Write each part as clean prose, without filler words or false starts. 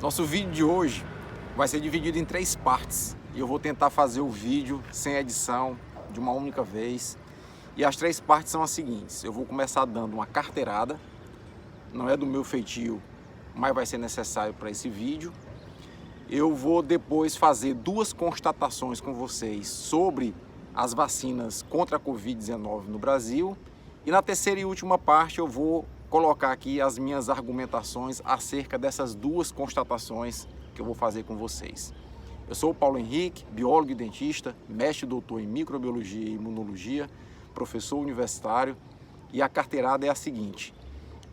Nosso vídeo de hoje vai ser dividido em 3 partes e eu vou tentar fazer o vídeo sem edição, de uma única vez. E as 3 partes são as seguintes: eu vou começar dando uma carteirada, não é do meu feitio, mas vai ser necessário para esse vídeo. Eu vou depois fazer 2 constatações com vocês sobre as vacinas contra a Covid-19 no Brasil. E na terceira e última parte eu vou colocar aqui as minhas argumentações acerca dessas 2 constatações que eu vou fazer com vocês. Eu sou o Paulo Henrique, biólogo e dentista, mestre e doutor em microbiologia e imunologia, professor universitário, e a carteirada é a seguinte: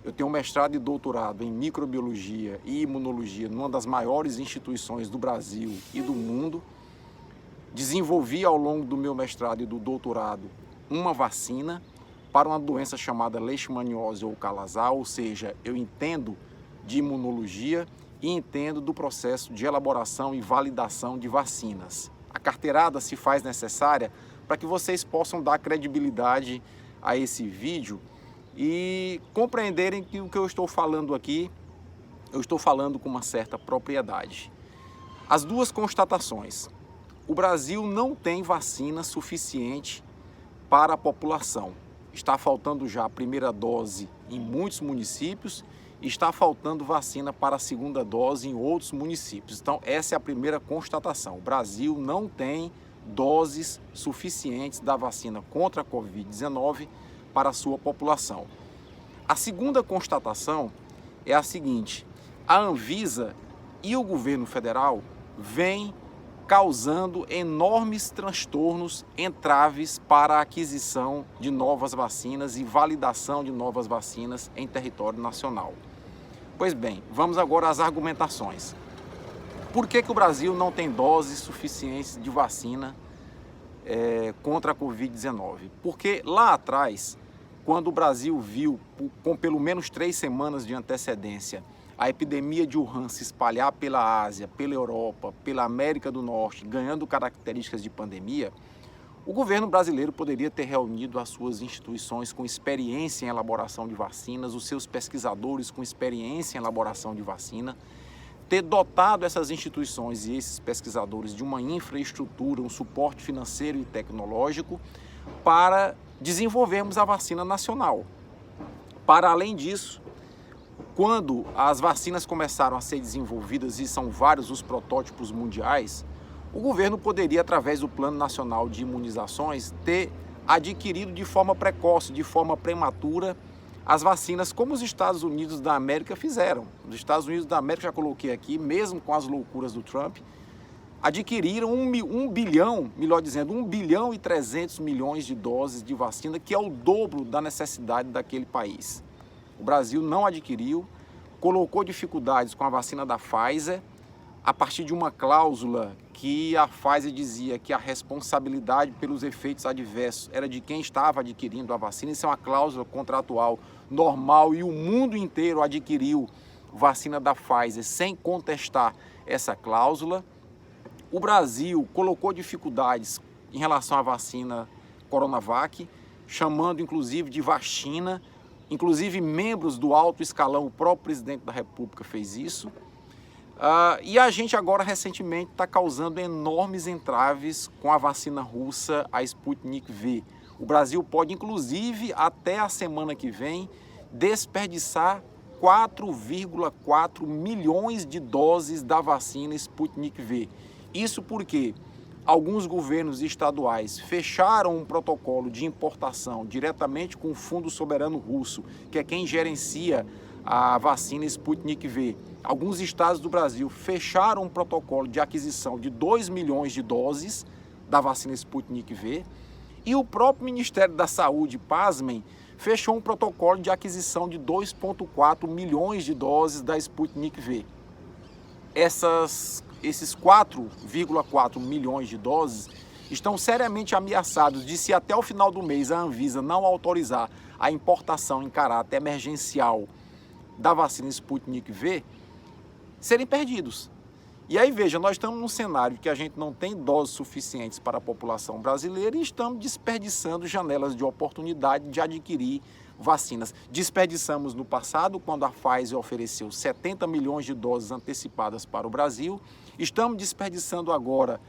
eu tenho um mestrado e doutorado em microbiologia e imunologia numa das maiores instituições do Brasil e do mundo. Desenvolvi ao longo do meu mestrado e do doutorado uma vacina para uma doença chamada leishmaniose ou calazar, ou seja, eu entendo de imunologia e entendo do processo de elaboração e validação de vacinas. A carteirada se faz necessária para que vocês possam dar credibilidade a esse vídeo e compreenderem que o que eu estou falando aqui, eu estou falando com uma certa propriedade. As 2 constatações: o Brasil não tem vacina suficiente para a população. Está faltando já a primeira dose em muitos municípios e está faltando vacina para a segunda dose em outros municípios. Então, essa é a primeira constatação: o Brasil não tem doses suficientes da vacina contra a Covid-19 para a sua população. A segunda constatação é a seguinte: a Anvisa e o governo federal vêm causando enormes transtornos, entraves para a aquisição de novas vacinas e validação de novas vacinas em território nacional. Pois bem, vamos agora às argumentações. Por que o Brasil não tem doses suficientes de vacina contra a Covid-19? Porque lá atrás, quando o Brasil viu, com pelo menos 3 semanas de antecedência, a epidemia de Wuhan se espalhar pela Ásia, pela Europa, pela América do Norte, ganhando características de pandemia, o governo brasileiro poderia ter reunido as suas instituições com experiência em elaboração de vacinas, os seus pesquisadores com experiência em elaboração de vacina, ter dotado essas instituições e esses pesquisadores de uma infraestrutura, um suporte financeiro e tecnológico para desenvolvermos a vacina nacional. Para além disso, quando as vacinas começaram a ser desenvolvidas, e são vários os protótipos mundiais, o governo poderia, através do Plano Nacional de Imunizações, ter adquirido de forma precoce, de forma prematura, as vacinas, como os Estados Unidos da América fizeram. Os Estados Unidos da América, já coloquei aqui, mesmo com as loucuras do Trump, adquiriram 1 bilhão, melhor dizendo, 1 bilhão e 300 milhões de doses de vacina, que é o dobro da necessidade daquele país. O Brasil não adquiriu, colocou dificuldades com a vacina da Pfizer, a partir de uma cláusula que a Pfizer dizia que a responsabilidade pelos efeitos adversos era de quem estava adquirindo a vacina. Isso é uma cláusula contratual normal e o mundo inteiro adquiriu vacina da Pfizer sem contestar essa cláusula. O Brasil colocou dificuldades em relação à vacina Coronavac, chamando inclusive de vacina. Inclusive membros do alto escalão, o próprio presidente da República fez isso. E a gente agora recentemente está causando enormes entraves com a vacina russa, a Sputnik V. O Brasil pode inclusive até a semana que vem desperdiçar 4,4 milhões de doses da vacina Sputnik V. Isso porque alguns governos estaduais fecharam um protocolo de importação diretamente com o Fundo Soberano Russo, que é quem gerencia a vacina Sputnik V. Alguns estados do Brasil fecharam um protocolo de aquisição de 2 milhões de doses da vacina Sputnik V. E o próprio Ministério da Saúde, pasmem, fechou um protocolo de aquisição de 2,4 milhões de doses da Sputnik V. Esses 4,4 milhões de doses estão seriamente ameaçados de, se até o final do mês a Anvisa não autorizar a importação em caráter emergencial da vacina Sputnik V, serem perdidos. E aí, veja, nós estamos num cenário que a gente não tem doses suficientes para a população brasileira e estamos desperdiçando janelas de oportunidade de adquirir vacinas. Desperdiçamos no passado, quando a Pfizer ofereceu 70 milhões de doses antecipadas para o Brasil. Estamos desperdiçando agora,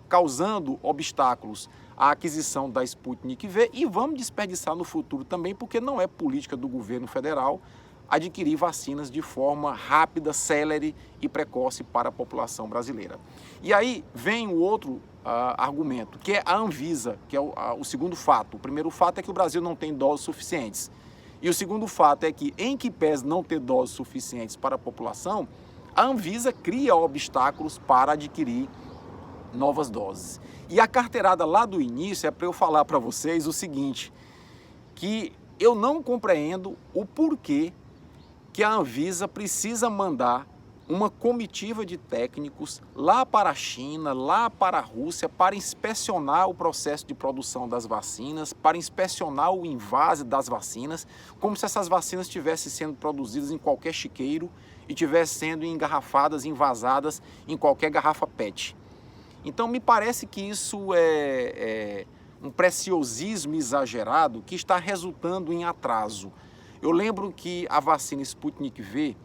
causando obstáculos à aquisição da Sputnik V, e vamos desperdiçar no futuro também, porque não é política do governo federal adquirir vacinas de forma rápida, célere e precoce para a população brasileira. E aí vem o outro argumento, que é a Anvisa, que é o segundo fato. O primeiro fato é que o Brasil não tem doses suficientes. E o segundo fato é que, em que pese não ter doses suficientes para a população, a Anvisa cria obstáculos para adquirir novas doses. E a carteirada lá do início é para eu falar para vocês o seguinte, que eu não compreendo o porquê que a Anvisa precisa mandar uma comitiva de técnicos lá para a China, lá para a Rússia, para inspecionar o processo de produção das vacinas, para inspecionar o invase das vacinas, como se essas vacinas estivessem sendo produzidas em qualquer chiqueiro e estivessem sendo engarrafadas, envasadas em qualquer garrafa PET. Então me parece que isso é um preciosismo exagerado que está resultando em atraso. Eu lembro que a vacina Sputnik V,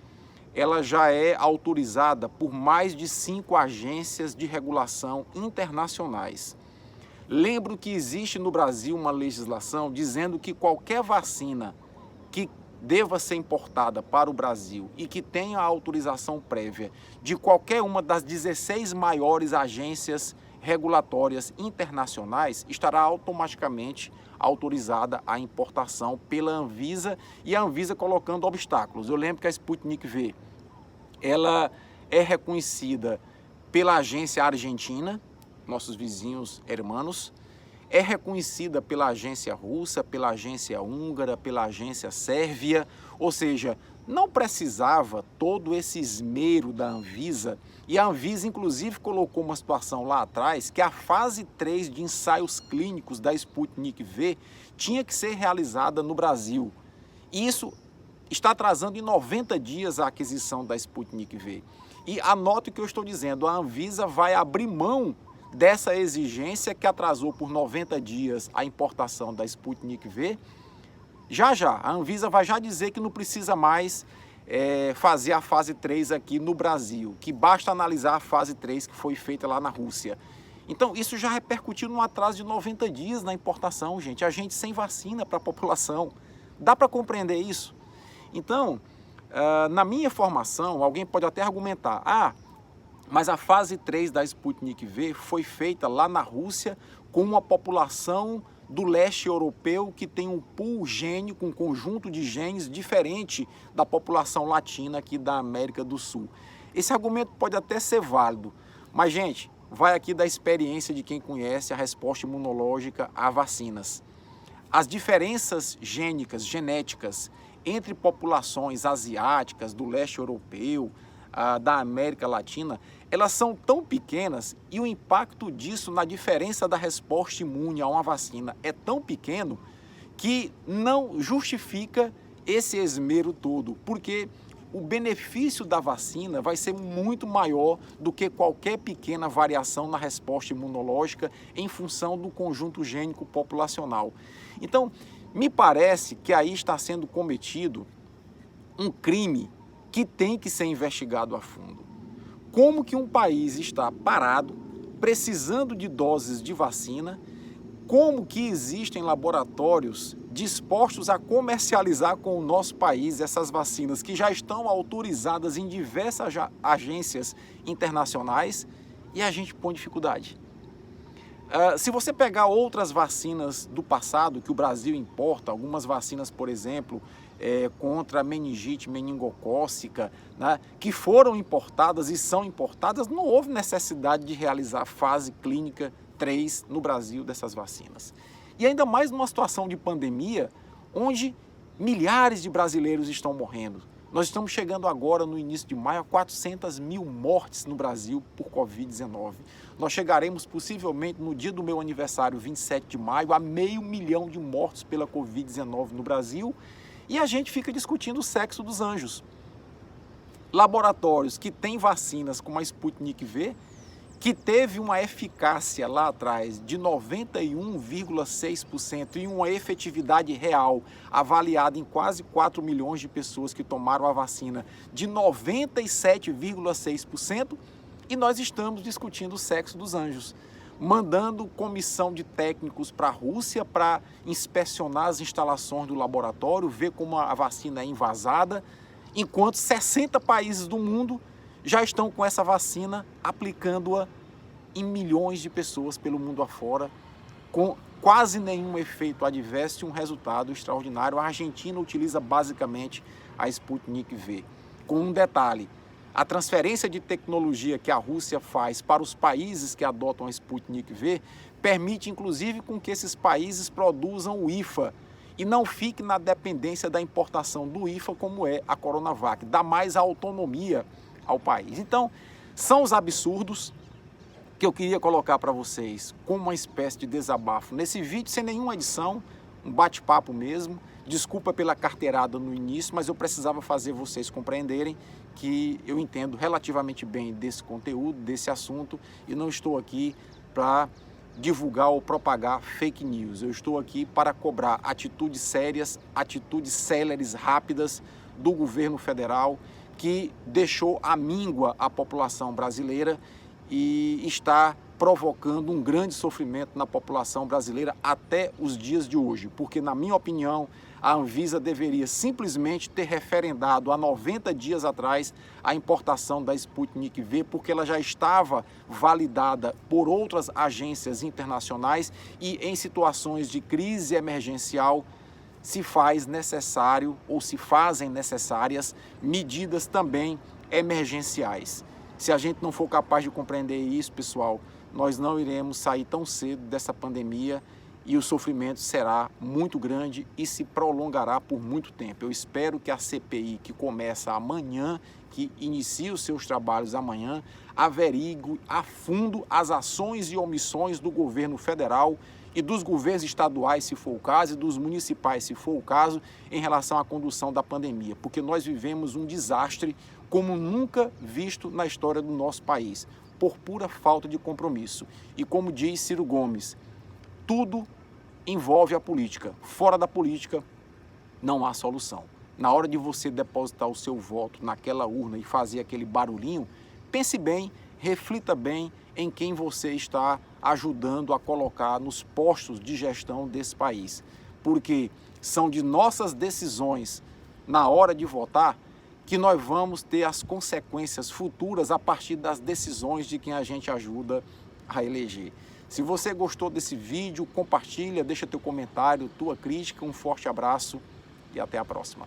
ela já é autorizada por mais de 5 agências de regulação internacionais. Lembro que existe no Brasil uma legislação dizendo que qualquer vacina que deva ser importada para o Brasil e que tenha a autorização prévia de qualquer uma das 16 maiores agências regulatórias internacionais estará automaticamente autorizada a importação pela Anvisa, e a Anvisa colocando obstáculos. Eu lembro que a Sputnik V, ela é reconhecida pela agência argentina, nossos vizinhos hermanos, é reconhecida pela agência russa, pela agência húngara, pela agência sérvia, ou seja, não precisava todo esse esmero da Anvisa, e a Anvisa inclusive colocou uma situação lá atrás que a fase 3 de ensaios clínicos da Sputnik V tinha que ser realizada no Brasil. Isso está atrasando em 90 dias a aquisição da Sputnik V. E anote o que eu estou dizendo, a Anvisa vai abrir mão dessa exigência que atrasou por 90 dias a importação da Sputnik V. Já, a Anvisa vai já dizer que não precisa mais fazer a fase 3 aqui no Brasil, que basta analisar a fase 3 que foi feita lá na Rússia. Então, isso já repercutiu num atraso de 90 dias na importação, gente. A gente sem vacina para a população. Dá para compreender isso? Então, na minha formação, alguém pode até argumentar, mas a fase 3 da Sputnik V foi feita lá na Rússia com uma população do leste europeu que tem um pool gênico, um conjunto de genes diferente da população latina aqui da América do Sul. Esse argumento pode até ser válido, mas, gente, vai aqui da experiência de quem conhece a resposta imunológica a vacinas. As diferenças genéticas entre populações asiáticas, do leste europeu, da América Latina, elas são tão pequenas e o impacto disso na diferença da resposta imune a uma vacina é tão pequeno que não justifica esse esmero todo, porque o benefício da vacina vai ser muito maior do que qualquer pequena variação na resposta imunológica em função do conjunto gênico populacional. Então, me parece que aí está sendo cometido um crime que tem que ser investigado a fundo. Como que um país está parado, precisando de doses de vacina, como que existem laboratórios dispostos a comercializar com o nosso país essas vacinas que já estão autorizadas em diversas agências internacionais e a gente põe dificuldade. Se você pegar outras vacinas do passado que o Brasil importa, algumas vacinas, por exemplo, contra a meningite meningocócica, né, que foram importadas e são importadas, não houve necessidade de realizar fase clínica 3 no Brasil dessas vacinas. E ainda mais numa situação de pandemia, onde milhares de brasileiros estão morrendo. Nós estamos chegando agora, no início de maio, a 400 mil mortes no Brasil por Covid-19. Nós chegaremos possivelmente no dia do meu aniversário, 27 de maio, a 500 mil de mortos pela Covid-19 no Brasil, e a gente fica discutindo o sexo dos anjos. Laboratórios que têm vacinas como a Sputnik V, que teve uma eficácia lá atrás de 91,6% e uma efetividade real avaliada em quase 4 milhões de pessoas que tomaram a vacina de 97,6%, e nós estamos discutindo o sexo dos anjos, mandando comissão de técnicos para a Rússia para inspecionar as instalações do laboratório, ver como a vacina é invasada, enquanto 60 países do mundo já estão com essa vacina, aplicando-a em milhões de pessoas pelo mundo afora, com quase nenhum efeito adverso e um resultado extraordinário. A Argentina utiliza basicamente a Sputnik V. Com um detalhe: a transferência de tecnologia que a Rússia faz para os países que adotam a Sputnik V permite, inclusive, com que esses países produzam o IFA e não fique na dependência da importação do IFA, como é a Coronavac. Dá mais autonomia ao país. Então, são os absurdos que eu queria colocar para vocês como uma espécie de desabafo nesse vídeo, sem nenhuma edição, um bate-papo mesmo. Desculpa pela carteirada no início, mas eu precisava fazer vocês compreenderem que eu entendo relativamente bem desse conteúdo, desse assunto, e não estou aqui para divulgar ou propagar fake news. Eu estou aqui para cobrar atitudes sérias, atitudes céleres, rápidas do governo federal, que deixou à míngua a população brasileira e está provocando um grande sofrimento na população brasileira até os dias de hoje, porque, na minha opinião, a Anvisa deveria simplesmente ter referendado há 90 dias atrás a importação da Sputnik V, porque ela já estava validada por outras agências internacionais e, em situações de crise emergencial, se faz necessário ou se fazem necessárias medidas também emergenciais. Se a gente não for capaz de compreender isso, pessoal, nós não iremos sair tão cedo dessa pandemia e o sofrimento será muito grande e se prolongará por muito tempo. Eu espero que a CPI, que começa amanhã, que inicia os seus trabalhos amanhã, averigue a fundo as ações e omissões do governo federal e dos governos estaduais, se for o caso, e dos municipais, se for o caso, em relação à condução da pandemia, porque nós vivemos um desastre como nunca visto na história do nosso país, por pura falta de compromisso. E como diz Ciro Gomes, tudo envolve a política. Fora da política, não há solução. Na hora de você depositar o seu voto naquela urna e fazer aquele barulhinho, pense bem, reflita bem em quem você está ajudando a colocar nos postos de gestão desse país. Porque são de nossas decisões na hora de votar que nós vamos ter as consequências futuras a partir das decisões de quem a gente ajuda a eleger. Se você gostou desse vídeo, compartilha, deixa teu comentário, tua crítica, um forte abraço e até a próxima.